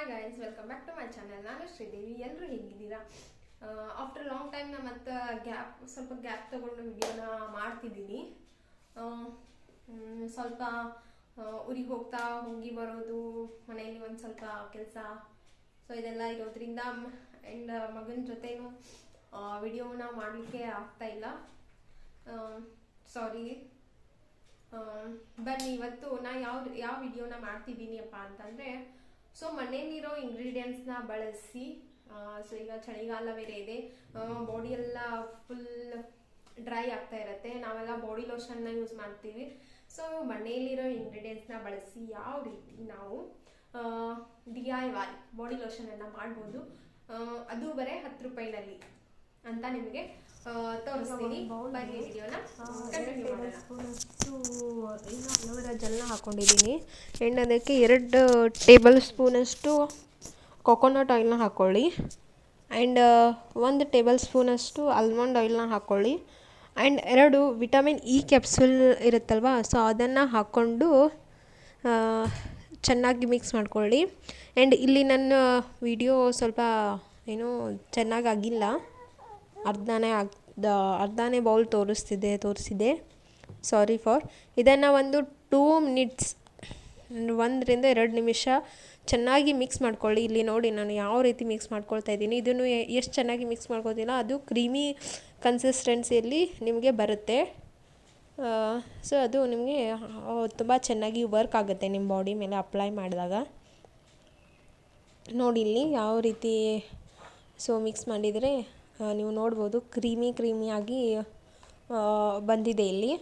Hi guys, welcome back to my channel. ನಾನು ಶ್ರೀದೇವಿ. ಎಲ್ಲರೂ ಹೇಗಿದ್ದೀರಾ? ಆಫ್ಟರ್ ಲಾಂಗ್ ಟೈಮ್ ನಾನು ಮತ್ತೆ ಸ್ವಲ್ಪ ಗ್ಯಾಪ್ ತಗೊಂಡು ವಿಡಿಯೋನ ಮಾಡ್ತಿದ್ದೀನಿ. ಸ್ವಲ್ಪ ಊರಿಗೆ ಹೋಗಿ ಬರೋದು, ಮನೆಯಲ್ಲಿ ಒಂದು ಸ್ವಲ್ಪ ಕೆಲಸ, ಸೊ ಇದೆಲ್ಲ ಇರೋದ್ರಿಂದ ಆ್ಯಂಡ್ ಮಗನ ಜೊತೆನೂ ವಿಡಿಯೋನ ಮಾಡಲಿಕ್ಕೆ ಆಗ್ತಾ ಇಲ್ಲ. ಸಾರಿ. ಬನ್ನಿ ಇವತ್ತು ನಾ ಯಾವ ವಿಡಿಯೋನ ಮಾಡ್ತಿದ್ದೀನಿ ಅಪ್ಪ ಅಂತಂದರೆ, ಸೊ ಮನೆಯಲ್ಲಿರೋ ಇಂಗ್ರೀಡಿಯೆಂಟ್ಸ್ನ ಬಳಸಿ, ಸೊ ಈಗ ಚಳಿಗಾಲ ಬೇರೆ ಇದೆ, ಬಾಡಿ ಎಲ್ಲ ಫುಲ್ ಡ್ರೈ ಆಗ್ತಾ ಇರುತ್ತೆ, ನಾವೆಲ್ಲ ಬಾಡಿ ಲೋಷನ್ನ ಯೂಸ್ ಮಾಡ್ತೀವಿ. ಸೊ ಮನೆಯಲ್ಲಿರೋ ಇಂಗ್ರೀಡಿಯೆಂಟ್ಸ್ನ ಬಳಸಿ ಯಾವ ರೀತಿ ನಾವು DIY ಬಾಡಿ ಲೋಷನನ್ನು ಮಾಡ್ಬೋದು, ಅದು ಬರೀ 10 ರೂಪಾಯಿನಲ್ಲಿ ಅಂತ ನಿಮಗೆ ತೋರಿಸ್ತೀನಿ. ಬನ್ನಿ ವಿಡಿಯೋನ ಕಂಟಿನ್ಯೂ ಮಾಡೋಣ. ಅಲೋವೆರಾ ಜೆಲ್ನ ಹಾಕ್ಕೊಂಡಿದ್ದೀನಿ. ಆ್ಯಂಡ್ ಅದಕ್ಕೆ 2 ಟೇಬಲ್ ಸ್ಪೂನಷ್ಟು ಕೊಕೊನಟ್ ಆಯಿಲ್ನ ಹಾಕ್ಕೊಳ್ಳಿ. ಆ್ಯಂಡ್ 1 ಟೇಬಲ್ ಸ್ಪೂನಷ್ಟು ಆಲ್ಮಂಡ್ ಆಯಿಲ್ನ ಹಾಕ್ಕೊಳ್ಳಿ. ಆ್ಯಂಡ್ 2 ವಿಟಮಿನ್ ಇ ಕ್ಯಾಪ್ಸೂಲ್ ಇರುತ್ತಲ್ವ, ಸೊ ಅದನ್ನು ಹಾಕ್ಕೊಂಡು ಚೆನ್ನಾಗಿ ಮಿಕ್ಸ್ ಮಾಡ್ಕೊಳ್ಳಿ. ಆ್ಯಂಡ್ ಇಲ್ಲಿ ನನ್ನ ವಿಡಿಯೋ ಸ್ವಲ್ಪ ಏನೋ ಚೆನ್ನಾಗಾಗಿಲ್ಲ, ಅರ್ಧನೇ ಬೌಲ್ ತೋರಿಸಿದೆ. Sorry for. ಇದನ್ನು ಒಂದು 2 ಮಿನಿಟ್ಸ್, 1 ರಿಂದ 2 ನಿಮಿಷ ಚೆನ್ನಾಗಿ ಮಿಕ್ಸ್ ಮಾಡ್ಕೊಳ್ಳಿ. ಇಲ್ಲಿ ನೋಡಿ ನಾನು ಯಾವ ರೀತಿ ಮಿಕ್ಸ್ ಮಾಡ್ಕೊಳ್ತಾ ಇದ್ದೀನಿ. ಇದನ್ನು ಎಷ್ಟು ಚೆನ್ನಾಗಿ ಮಿಕ್ಸ್ ಮಾಡ್ಕೋತೀನೋ ಅದು ಕ್ರೀಮಿ ಕನ್ಸಿಸ್ಟೆನ್ಸಿಯಲ್ಲಿ ನಿಮಗೆ ಬರುತ್ತೆ. ಸೊ ಅದು ನಿಮಗೆ ತುಂಬ ಚೆನ್ನಾಗಿ ವರ್ಕ್ ಆಗುತ್ತೆ ನಿಮ್ಮ ಬಾಡಿ ಮೇಲೆ ಅಪ್ಲೈ ಮಾಡಿದಾಗ. ನೋಡಿ ಇಲ್ಲಿ ಯಾವ ರೀತಿ ಮಿಕ್ಸ್ ಮಾಡಿದರೆ ನೀವು ನೋಡ್ಬೋದು ಕ್ರೀಮಿಯಾಗಿ ಬಂದಿದೆ ಇಲ್ಲಿ.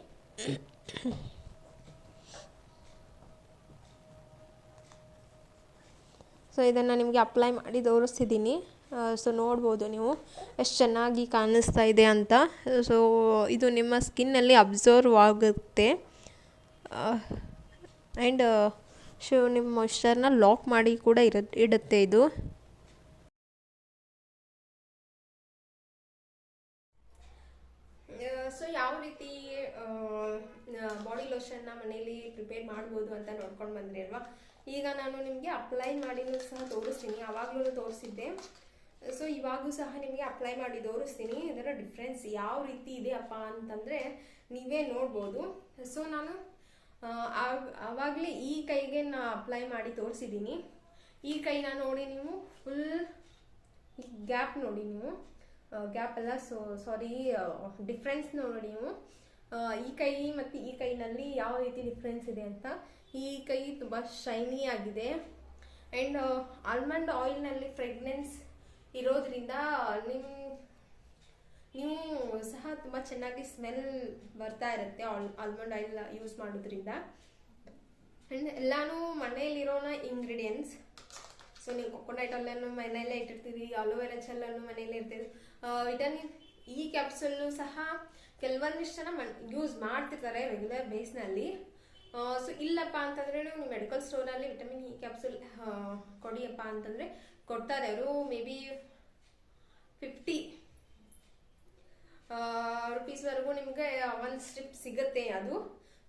ಸೊ ಇದನ್ನು ನಿಮಗೆ ಅಪ್ಲೈ ಮಾಡಿ ತೋರಿಸ್ತಿದ್ದೀನಿ. ಸೊ ನೋಡ್ಬೋದು ನೀವು ಎಷ್ಟು ಚೆನ್ನಾಗಿ ಕಾಣಿಸ್ತಾ ಇದೆ ಅಂತ. ಸೊ ಇದು ನಿಮ್ಮ ಸ್ಕಿನ್ನಲ್ಲಿ ಅಬ್ಸರ್ವ್ ಆಗುತ್ತೆ ಆ್ಯಂಡ್ ನಿಮ್ಮ ಮಾಯ್ಶ್ಚರ್ನ ಲಾಕ್ ಮಾಡಿ ಕೂಡ ಇಡುತ್ತೆ ಇದು. ಸೊ ಯಾವ ರೀತಿ ಬಾಡಿ ಲೋಷನ್ನ ಮನೇಲಿ ಪ್ರಿಪೇರ್ ಮಾಡ್ಬೋದು ಅಂತ ನೋಡ್ಕೊಂಡು ಬಂದ್ರಿ ಅಲ್ವಾ. ಈಗ ನಾನು ನಿಮಗೆ ಅಪ್ಲೈ ಮಾಡಿನೂ ಸಹ ತೋರಿಸ್ತೀನಿ. ಆವಾಗಲೂ ತೋರಿಸಿದ್ದೆ, ಸೊ ಇವಾಗೂ ಸಹ ನಿಮಗೆ ಅಪ್ಲೈ ಮಾಡಿ ತೋರಿಸ್ತೀನಿ. ಇದರ ಡಿಫ್ರೆನ್ಸ್ ಯಾವ ರೀತಿ ಇದೆ ಅಪ್ಪ ಅಂತಂದರೆ ನೀವೇ ನೋಡ್ಬೋದು. ಸೊ ನಾನು ಆವಾಗಲೇ ಈ ಕೈಗೆ ಅಪ್ಲೈ ಮಾಡಿ ತೋರಿಸಿದ್ದೀನಿ. ಈ ಕೈನ ನೋಡಿ ನೀವು ಫುಲ್ ಗ್ಯಾಪ್ ನೋಡಿ, ನೀವು ಗ್ಯಾಪ್ ಅಲ್ಲ, ಸಾರಿ ಡಿಫ್ರೆನ್ಸ್ ನೋಡಿ ನೀವು. ಈ ಕೈ ಮತ್ತು ಈ ಕೈನಲ್ಲಿ ಯಾವ ರೀತಿ ಡಿಫ್ರೆನ್ಸ್ ಇದೆ ಅಂತ. ಈ ಕೈ ತುಂಬ ಶೈನಿ ಆಗಿದೆ ಆ್ಯಂಡ್ ಆಲ್ಮಂಡ್ ಆಯಿಲ್ನಲ್ಲಿ ಫ್ರೆಗ್ನೆನ್ಸ್ ಇರೋದ್ರಿಂದ ನೀವು ಸಹ ತುಂಬ ಚೆನ್ನಾಗಿ ಸ್ಮೆಲ್ ಬರ್ತಾ ಇರುತ್ತೆ ಆಲ್ಮಂಡ್ ಆಯಿಲ್ ಯೂಸ್ ಮಾಡೋದ್ರಿಂದ. ಆ್ಯಂಡ್ ಎಲ್ಲಾನು ಮನೆಯಲ್ಲಿರೋನ ಇಂಗ್ರೀಡಿಯೆಂಟ್ಸ್. ಸೊ ನೀವು ಕೊಕೊನಟ್ ಆಯಿಲನ್ನು ಮನೆಯಲ್ಲೇ ಇಟ್ಟಿರ್ತೀರಿ, ಅಲೋವೆರಾ ಜೆಲ್ಲನ್ನು ಮನೆಯಲ್ಲೇ ಇರ್ತೀರಿ, ವಿಟಮಿನ್ ಇ ಕ್ಯಾಪ್ಸೂಲ್ನು ಸಹ ಕೆಲವೊಂದಿಷ್ಟು ಜನ ಯೂಸ್ ಮಾಡ್ತಿರ್ತಾರೆ ರೆಗ್ಯುಲರ್ ಬೇಸ್ನಲ್ಲಿ. ಸೊ ಇಲ್ಲಪ್ಪ ಅಂತಂದರೆ ನೀವು ಮೆಡಿಕಲ್ ಸ್ಟೋರಲ್ಲಿ ವಿಟಮಿನ್ ಇ ಕ್ಯಾಪ್ಸೂಲ್ ಕೊಡಿಯಪ್ಪ ಅಂತಂದರೆ ಕೊಡ್ತಾರೆ ಅವರು. ಮೇ ಬಿ 50 ರೂಪೀಸ್ವರೆಗೂ ನಿಮಗೆ 1 ಸ್ಟ್ರಿಪ್ ಸಿಗುತ್ತೆ ಅದು.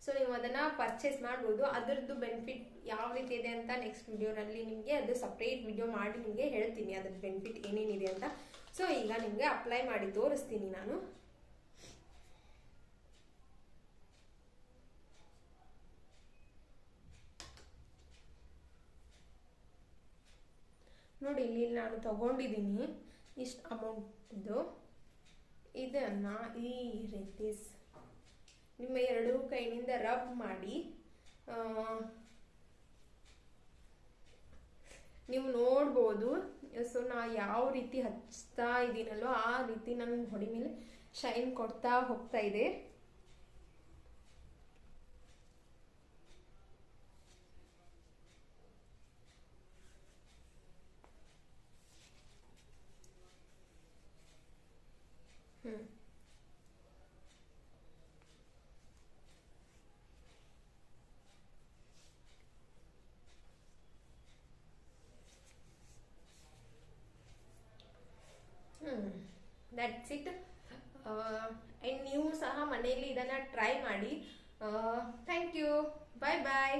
ಸೊ ನೀವು ಅದನ್ನು ಪರ್ಚೇಸ್ ಮಾಡ್ಬೋದು. ಅದರದ್ದು ಬೆನಿಫಿಟ್ ಯಾವ ರೀತಿ ಇದೆ ಅಂತ ನೆಕ್ಸ್ಟ್ ವಿಡಿಯೋನಲ್ಲಿ ನಿಮಗೆ ಅದು ಸಪ್ರೇಟ್ ವಿಡಿಯೋ ಮಾಡಿ ನಿಮಗೆ ಹೇಳ್ತೀನಿ, ಅದ್ರದ್ದು ಬೆನಿಫಿಟ್ ಏನೇನಿದೆ ಅಂತ. ಸೊ ಈಗ ನಿಮಗೆ ಅಪ್ಲೈ ಮಾಡಿ ತೋರಿಸ್ತೀನಿ ನಾನು. ನೋಡಿ ಇಲ್ಲಿ ನಾನು ತಗೊಂಡಿದ್ದೀನಿ ಇಷ್ಟು ಅಮೌಂಟ್ದು. ಇದನ್ನು ಈ ರೀತಿ ನಿಮ್ಮ 2 ಕೈನಿಂದ ರಬ್ ಮಾಡಿ ನೀವು ನೋಡ್ಬೋದು. ಸೊ ನಾ ಯಾವ ರೀತಿ ಹಚ್ತಾ ಇದ್ದೀನಲ್ಲೋ ಆ ರೀತಿ ನನ್ನ ಬಾಡಿ ಮೇಲೆ ಶೈನ್ ಕೊಡ್ತಾ ಹೋಗ್ತಾ ಇದೆ. That's it. ಆ್ಯಂಡ್ ನೀವು ಸಹ ಮನೆಯಲ್ಲಿ ಇದನ್ನು ಟ್ರೈ ಮಾಡಿ. Thank you. Bye bye.